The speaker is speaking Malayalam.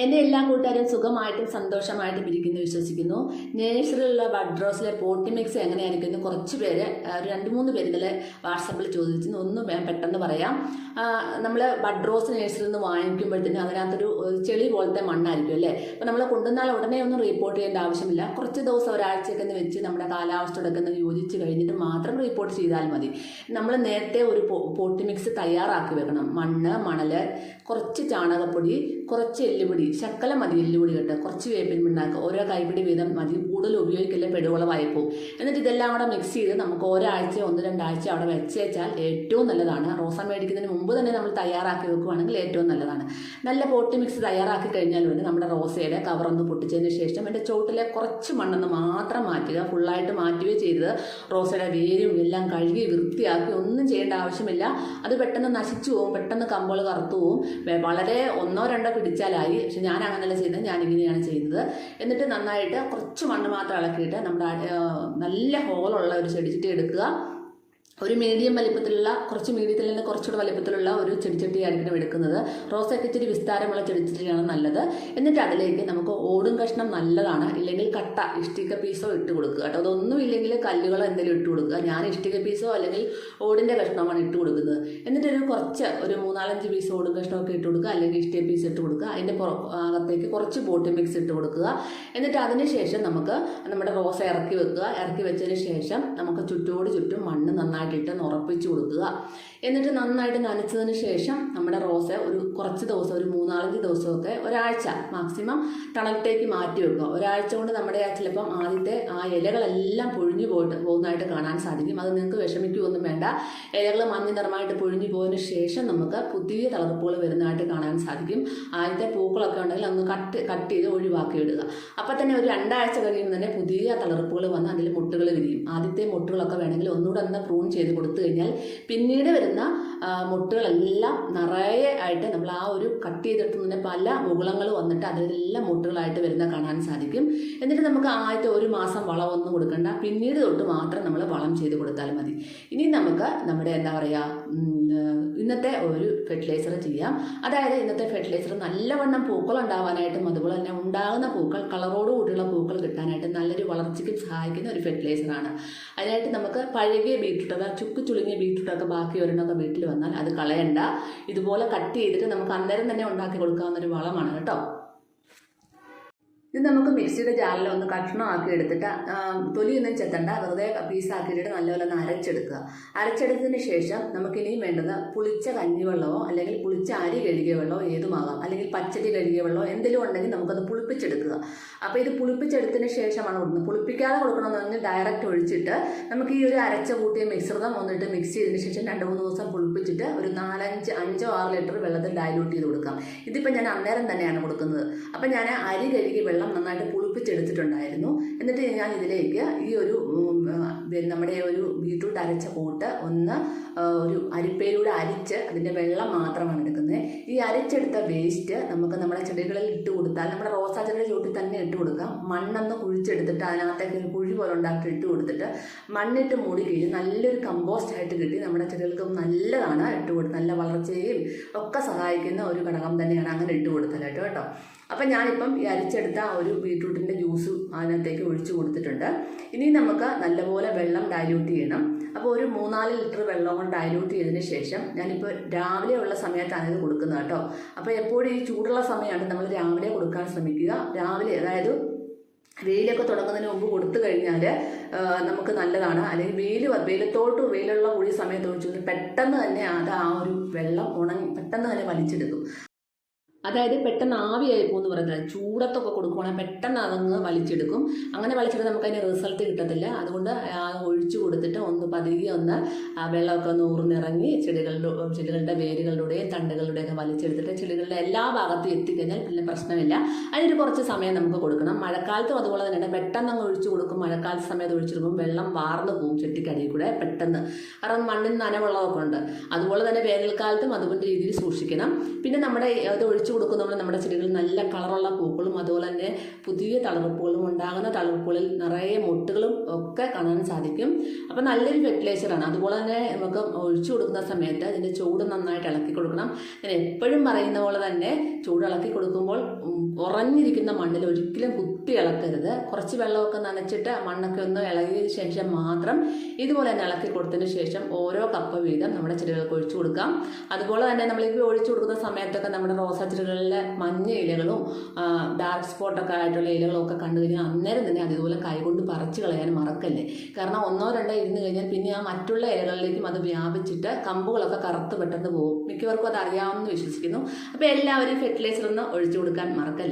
എൻ്റെ എല്ലാ കൂട്ടുകാരും സുഖമായിട്ടും സന്തോഷമായിട്ടും ഇരിക്കുന്നു വിശ്വസിക്കുന്നു. നേഴ്സറിയിലുള്ള ബഡ് റോസിലെ പോട്ടി മിക്സ് എങ്ങനെയായിരിക്കുന്നു കുറച്ച് പേര് ഒരു 2-3 പേര് ഇന്നലെ വാട്സപ്പിൽ ചോദിച്ചിരുന്നു. ഒന്ന് ഞാൻ പെട്ടെന്ന് പറയാം. നമ്മൾ ബഡ് റോസ് നേഴ്സറിയിൽ നിന്ന് വാങ്ങിക്കുമ്പോഴത്തേനും അതിനകത്തൊരു ചെളി പോലത്തെ മണ്ണായിരിക്കും അല്ലേ. അപ്പോൾ നമ്മൾ കൊണ്ടുവന്നാൽ ഉടനെ ഒന്നും റിപ്പോർട്ട് ചെയ്യേണ്ട ആവശ്യമില്ല. കുറച്ച് ദിവസം ഒരാഴ്ചയൊക്കെ ഒന്ന് വെച്ച് നമ്മുടെ കാലാവസ്ഥയോടൊക്കെ ഒന്ന് യോജിച്ച് കഴിഞ്ഞിട്ട് മാത്രം റിപ്പോർട്ട് ചെയ്താൽ മതി. നമ്മൾ നേരത്തെ ഒരു പോട്ടി മിക്സ് തയ്യാറാക്കി വെക്കണം. മണ്ണ്, മണൽ, കുറച്ച് ചാണകപ്പൊടി, കുറച്ച് എല്ലുപൊടി, ശക്കലം മതി എല്ലുപൊടി കേട്ടോ, കുറച്ച് വേപ്പിൻ പിണ്ണാക്ക്, ഓരോ കൈപ്പിടി വീതം മതി. കൂടുതൽ ഉപയോഗിക്കില്ലേ, പെടുകുളമായി പോകും. എന്നിട്ട് ഇതെല്ലാം കൂടെ മിക്സ് ചെയ്ത് നമുക്ക് ഒരാഴ്ച 1-2 ആഴ്ച അവിടെ വെച്ചേച്ചാൽ ഏറ്റവും നല്ലതാണ്. റോസ മേടിക്കുന്നതിന് മുമ്പ് തന്നെ നമ്മൾ തയ്യാറാക്കി വെക്കുകയാണെങ്കിൽ ഏറ്റവും നല്ലതാണ്. നല്ല പോട്ടി മിക്സ് തയ്യാറാക്കി കഴിഞ്ഞാൽ വേണ്ടി നമ്മുടെ റോസയുടെ കവറൊന്ന് പൊട്ടിച്ചതിന് ശേഷം എൻ്റെ ചോട്ടിലെ കുറച്ച് മണ്ണൊന്ന് മാത്രം മാറ്റുക. ഫുള്ളായിട്ട് മാറ്റുകയോ ചെയ്തത് റോസയുടെ വേരും എല്ലാം കഴുകി വൃത്തിയാക്കി ഒന്നും ചെയ്യേണ്ട ആവശ്യമില്ല. അത് പെട്ടെന്ന് നശിച്ചു പോകും, പെട്ടെന്ന് കമ്പുകൾ കറുത്തു പോകും. വളരെ 1-2 പിടിച്ചാലായി. പക്ഷെ ഞാൻ അങ്ങനെയല്ല ചെയ്യുന്നത്, ഞാനിങ്ങനെയാണ് ചെയ്യുന്നത്. എന്നിട്ട് നന്നായിട്ട് കുറച്ച് മണ്ണ് മാത്രം ഇളക്കിയിട്ട് നമ്മുടെ നല്ല ഹോളുള്ള ഒരു ചെടിച്ചട്ടി എടുക്കുക. ഒരു മീഡിയം വലിപ്പത്തിലുള്ള, കുറച്ച് മീഡിയത്തിൽ നിന്ന് കുറച്ചുകൂടെ വലിപ്പത്തിലുള്ള ഒരു ചെടിച്ചട്ടിയായിരിക്കണം എടുക്കുന്നത്. റോസയ്ക്ക് ഇച്ചിരി വിസ്താരമുള്ള ചെടിച്ചട്ടിയാണ് നല്ലത്. എന്നിട്ട് അതിലേക്ക് നമുക്ക് ഓടും കഷ്ണം നല്ലതാണ്, ഇല്ലെങ്കിൽ കട്ട ഇഷ്ടിക പീസോ ഇട്ട് കൊടുക്കുക കേട്ടോ. അതൊന്നും ഇല്ലെങ്കിൽ കല്ലുകളോ എന്തെങ്കിലും ഇട്ട് കൊടുക്കുക. ഞാൻ ഇഷ്ടിക പീസോ അല്ലെങ്കിൽ ഓടിൻ്റെ കഷ്ണമാണ് ഇട്ട് കൊടുക്കുന്നത്. എന്നിട്ട് ഒരു 3-4-5 പീസ് ഓടും കഷ്ണമൊക്കെ ഇട്ട് കൊടുക്കുക, അല്ലെങ്കിൽ ഇഷ്ടിക പീസ് ഇട്ട് കൊടുക്കുക. അതിൻ്റെ അകത്തേക്ക് കുറച്ച് പോട്ടി മിക്സ് ഇട്ട് കൊടുക്കുക. എന്നിട്ട് അതിന് ശേഷം നമുക്ക് നമ്മുടെ റോസ ഇറക്കി വെക്കുക. ഇറക്കി വെച്ചതിന് ശേഷം നമുക്ക് ചുറ്റും മണ്ണ് നന്നായിട്ട് ഇട്ട് ഉറപ്പിച്ച് കൊടുക്കുക. എന്നിട്ട് നന്നായിട്ട് നനച്ചതിന് ശേഷം നമ്മുടെ റോസ കുറച്ച് ദിവസം, ഒരു 3-4 ദിവസമൊക്കെ, ഒരാഴ്ച മാക്സിമം തണലത്തേക്ക് മാറ്റി വെക്കുക. ഒരാഴ്ച കൊണ്ട് നമ്മുടെ ചിലപ്പം ആദ്യത്തെ ആ ഇലകളെല്ലാം പൊഴിഞ്ഞു പോകുന്നതായിട്ട് കാണാൻ സാധിക്കും. അത് നിങ്ങൾക്ക് വിഷമിക്കുകയൊന്നും വേണ്ട. ഇലകൾ മഞ്ഞ നിറമായിട്ട് പൊഴിഞ്ഞു പോയതിന് ശേഷം നമുക്ക് പുതിയ തളർപ്പുകൾ വരുന്നതായിട്ട് കാണാൻ സാധിക്കും. ആദ്യത്തെ പൂക്കളൊക്കെ ഉണ്ടെങ്കിൽ ഒന്ന് കട്ട് ചെയ്ത് ഒഴിവാക്കി ഇടുക. അപ്പം തന്നെ ഒരു 2 ആഴ്ച കഴിയുമ്പോൾ തന്നെ പുതിയ തളർപ്പുകൾ വന്ന് അതിൽ മുട്ടുകൾ വിരിയും. ആദ്യത്തെ മുട്ടുകളൊക്കെ വേണമെങ്കിൽ ഒന്നുകൂടെ ഒന്ന് പ്രൂൺ ചെയ്ത് കൊടുത്തു കഴിഞ്ഞാൽ പിന്നീട് വരുന്ന മുട്ടുകളെല്ലാം നിറയെ ആയിട്ട് നമ്മൾ ആ ഒരു കട്ട് ചെയ്തിട്ട് തന്നെ പല മുകുളങ്ങൾ വന്നിട്ട് അതിലെല്ലാം മുട്ടുകളായിട്ട് വരുന്ന കാണാൻ സാധിക്കും. എന്നിട്ട് നമുക്ക് ആദ്യത്തെ 1 മാസം വളമൊന്നും കൊടുക്കണ്ട, പിന്നീട് തൊട്ട് മാത്രം നമ്മൾ വളം ചെയ്ത് കൊടുത്താൽ മതി. ഇനി നമുക്ക് നമ്മുടെ ഇന്നത്തെ ഒരു ഫെർട്ടിലൈസർ ചെയ്യാം. അതായത് ഇന്നത്തെ ഫെർട്ടിലൈസർ നല്ലവണ്ണം പൂക്കൾ ഉണ്ടാവാനായിട്ടും അതുപോലെ തന്നെ ഉണ്ടാകുന്ന പൂക്കൾ കളറോട് കൂടിയുള്ള പൂക്കൾ കിട്ടാനായിട്ട് നല്ലൊരു വളർച്ചയ്ക്ക് സഹായിക്കുന്ന ഒരു ഫെർട്ടിലൈസറാണ്. അതിനായിട്ട് നമുക്ക് പഴകിയ ബീറ്റ്റൂട്ട്, ചുളുങ്ങിയ ബീറ്റ്റൂട്ടൊക്കെ ബാക്കി ഒരെണ്ണമൊക്കെ വീട്ടിൽ വന്നാൽ അത് കളയണ്ട. ഇതുപോലെ കട്ട് ചെയ്തിട്ട് നമുക്ക് അന്നേരം തന്നെ ഉണ്ടാക്കി കൊടുക്കാവുന്ന ഒരു വളമാണ് കേട്ടോ. ഇത് നമുക്ക് മിക്സിയുടെ ജാറിൽ ഒന്ന് കഷ്ണമാക്കി എടുത്തിട്ട് തൊലിയൊന്നും ചെത്തണ്ട, വെറുതെ പീസാക്കിയിട്ട് നല്ലപോലെ ഒന്ന് അരച്ചെടുക്കുക. അരച്ചെടുത്തതിന് ശേഷം നമുക്കിനിയും വേണ്ടത് പുളിച്ച കഞ്ഞിവെള്ളമോ അല്ലെങ്കിൽ പുളിച്ച അരി കഴുകിയ വെള്ളമോ ഏതുമാകാം, അല്ലെങ്കിൽ പച്ചരി കഴുകിയ വെള്ളമോ എന്തെങ്കിലും ഉണ്ടെങ്കിൽ നമുക്കത് പുളിപ്പിച്ചെടുക്കുക. അപ്പോൾ ഇത് പുളിപ്പിച്ചെടുത്തതിന് ശേഷമാണ് കൊടുക്കുന്നത്. പുളിപ്പിക്കാതെ കൊടുക്കണമെന്ന് ഡയറക്റ്റ് ഒഴിച്ചിട്ട് നമുക്ക് ഈ ഒരു അരച്ച കൂട്ടിയ മിശ്രിതം ഒന്നിട്ട് മിക്സ് ചെയ്തതിന് ശേഷം 2-3 ദിവസം പുളിപ്പിച്ചിട്ട് ഒരു 5-6 ലിറ്റർ വെള്ളത്തിൽ ഡയലൂട്ട് ചെയ്ത് കൊടുക്കാം. ഇതിപ്പോൾ ഞാൻ അന്നേരം തന്നെയാണ് കൊടുക്കുന്നത്. അപ്പം ഞാൻ അരി കഴുകി വെള്ളം നന്നായിട്ട് പുളിപ്പിച്ചെടുത്തിട്ടുണ്ടായിരുന്നു. എന്നിട്ട് ഞാൻ ഇതിലേക്ക് ഈ ഒരു നമ്മുടെ ഒരു ബീറ്റ്റൂട്ട് അരച്ച കൂട്ട് ഒരു അരിപ്പയിലൂടെ അരിച്ച് അതിൻ്റെ വെള്ളം മാത്രമാണ് എടുക്കുന്നത്. ഈ അരച്ചെടുത്ത വേസ്റ്റ് നമുക്ക് നമ്മുടെ ചെടികളിൽ ഇട്ട് കൊടുത്താൽ, നമ്മുടെ റോസാ ചെടിയുടെ ചൂട്ടിൽ തന്നെ ഇട്ട് കൊടുക്കാം. മണ്ണൊന്ന് കുഴിച്ചെടുത്തിട്ട് അതിനകത്തേക്ക് ഒരു കുഴി പോലെ ഉണ്ടാക്കി ഇട്ട് കൊടുത്തിട്ട് മണ്ണിട്ട് മൂടി കഴിഞ്ഞ് നല്ലൊരു കമ്പോസ്റ്റ് ആയിട്ട് കിട്ടി നമ്മുടെ ചെടികൾക്ക് നല്ലതാണ്. ഇട്ട് കൊടുത്ത് നല്ല വളർച്ചയും ഒക്കെ സഹായിക്കുന്ന ഒരു ഘടകം തന്നെയാണ് അങ്ങനെ ഇട്ട് കൊടുത്താലായിട്ട് കേട്ടോ. അപ്പം ഞാനിപ്പം ഈ അരിച്ചെടുത്ത ഒരു ബീറ്റ്റൂട്ടിൻ്റെ ജ്യൂസ് അതിനകത്തേക്ക് ഒഴിച്ചു കൊടുത്തിട്ടുണ്ട്. ഇനി നമുക്ക് നല്ലപോലെ വെള്ളം ഡൈല്യൂട്ട് ചെയ്യണം. അപ്പോൾ ഒരു 3-4 ലിറ്റർ വെള്ളം കൊണ്ട് ഡൈല്യൂട്ട് ചെയ്തതിന് ശേഷം ഞാനിപ്പോൾ രാവിലെ ഉള്ള സമയത്താണ് ഇത് കൊടുക്കുന്നത് കേട്ടോ. അപ്പോൾ എപ്പോഴും ഈ ചൂടുള്ള സമയമാണ് നമ്മൾ രാവിലെ കൊടുക്കാൻ ശ്രമിക്കുക. രാവിലെ, അതായത് വെയിലൊക്കെ തുടങ്ങുന്നതിന് മുമ്പ് കൊടുത്തു കഴിഞ്ഞാൽ നമുക്ക് നല്ലതാണ്. അല്ലെങ്കിൽ വെയിലുള്ള കൂടിയ സമയത്ത് ഒഴിച്ചു പെട്ടെന്ന് തന്നെ അത് ആ ഒരു വെള്ളം പെട്ടെന്ന് തന്നെ വലിച്ചെടുക്കും. അതായത് പെട്ടെന്ന് ആവിയായി പോകുമെന്ന് പറയുന്നത്. ചൂടത്തൊക്കെ കൊടുക്കുവാണെങ്കിൽ പെട്ടെന്ന് അതങ്ങ് വലിച്ചെടുക്കും. അങ്ങനെ വലിച്ചെടുത്ത് നമുക്ക് അതിന് റിസൾട്ട് കിട്ടത്തില്ല. അതുകൊണ്ട് ഒഴിച്ചു കൊടുത്തിട്ട് പതിയെ ആ വെള്ളമൊക്കെ ഒന്ന് ഊർന്നിറങ്ങി ചെടികളുടെ വേരുകളുടെയും തണ്ടുകളുടെയൊക്കെ വലിച്ചെടുത്തിട്ട് ചെടികളുടെ എല്ലാ ഭാഗത്തും എത്തിക്കഴിഞ്ഞാൽ പിന്നെ പ്രശ്നമില്ല. അതിനൊരു കുറച്ച് സമയം നമുക്ക് കൊടുക്കണം. മഴക്കാലത്തും അതുപോലെ തന്നെയാണ്. പെട്ടെന്ന് അങ്ങ് ഒഴിച്ചു കൊടുക്കും. മഴക്കാലത്ത് സമയത്ത് ഒഴിച്ചെടുക്കും വെള്ളം വാർന്നു പോകും ചെട്ടിക്കടിയിൽ കൂടെ പെട്ടെന്ന്. കാരണം മണ്ണിന് നനവുള്ളതൊക്കെ ഉണ്ട്. അതുപോലെ തന്നെ വേനൽക്കാലത്തും അതുകൊണ്ട് രീതിയിൽ സൂക്ഷിക്കണം. പിന്നെ നമ്മുടെ അത് ഒഴിച്ചു കൊടുക്കുമ്പോൾ നമ്മുടെ ചെടികളിൽ നല്ല കളറുള്ള പൂക്കളും അതുപോലെ തന്നെ പുതിയ തളിർപ്പുകളും ഉണ്ടാകുന്ന തളിർപ്പുകളിൽ നിറയെ മൊട്ടുകളും ഒക്കെ കാണാൻ സാധിക്കും. അപ്പം നല്ലൊരു ഫെർട്ടിലൈസറാണ്. അതുപോലെ തന്നെ നമുക്ക് ഒഴിച്ചു കൊടുക്കുന്ന സമയത്ത് അതിൻ്റെ ചൂട് നന്നായിട്ട് ഇളക്കി കൊടുക്കണം. ഞാൻ എപ്പോഴും പറയുന്ന പോലെ തന്നെ ചൂട് ഇളക്കി കൊടുക്കുമ്പോൾ ഉറഞ്ഞിരിക്കുന്ന മണ്ണിൽ ഒരിക്കലും കുത്തി ഇളക്കരുത്. കുറച്ച് വെള്ളമൊക്കെ നനച്ചിട്ട് മണ്ണൊക്കെ ഒന്ന് ഇളകിയതിന് ശേഷം മാത്രം ഇതുപോലെ തന്നെ ഇളക്കി കൊടുത്തതിന് ശേഷം ഓരോ കപ്പ് വീതം നമ്മുടെ ചെടികൾക്ക് ഒഴിച്ചു കൊടുക്കാം. അതുപോലെ തന്നെ നമ്മളിപ്പോൾ ഒഴിച്ചു കൊടുക്കുന്ന സമയത്തൊക്കെ നമ്മുടെ റോസാ ചെടികളിലെ മഞ്ഞ ഇലകളും ഡാർക്ക് സ്പോട്ടൊക്കെ ആയിട്ടുള്ള ഇലകളും ഒക്കെ കണ്ടു കഴിഞ്ഞാൽ അന്നേരം തന്നെ അതുപോലെ കൈകൊണ്ട് പറിച്ചു കളയാൻ മറക്കല്ലേ. കാരണം 1-2 ഇരുന്ന് കഴിഞ്ഞാൽ പിന്നെ ആ മറ്റുള്ള ഇലകളിലേക്കും അത് വ്യാപിച്ചിട്ട് കമ്പുകളൊക്കെ കറുത്ത് പെട്ടെന്ന് പോകും. മിക്കവർക്കും അത് അറിയാമെന്ന് വിശ്വസിക്കുന്നു. അപ്പോൾ എല്ലാവരും ഫെർട്ടിലൈസർ ഒന്ന് ഒഴിച്ചു കൊടുക്കാൻ മറക്കല്ലേ.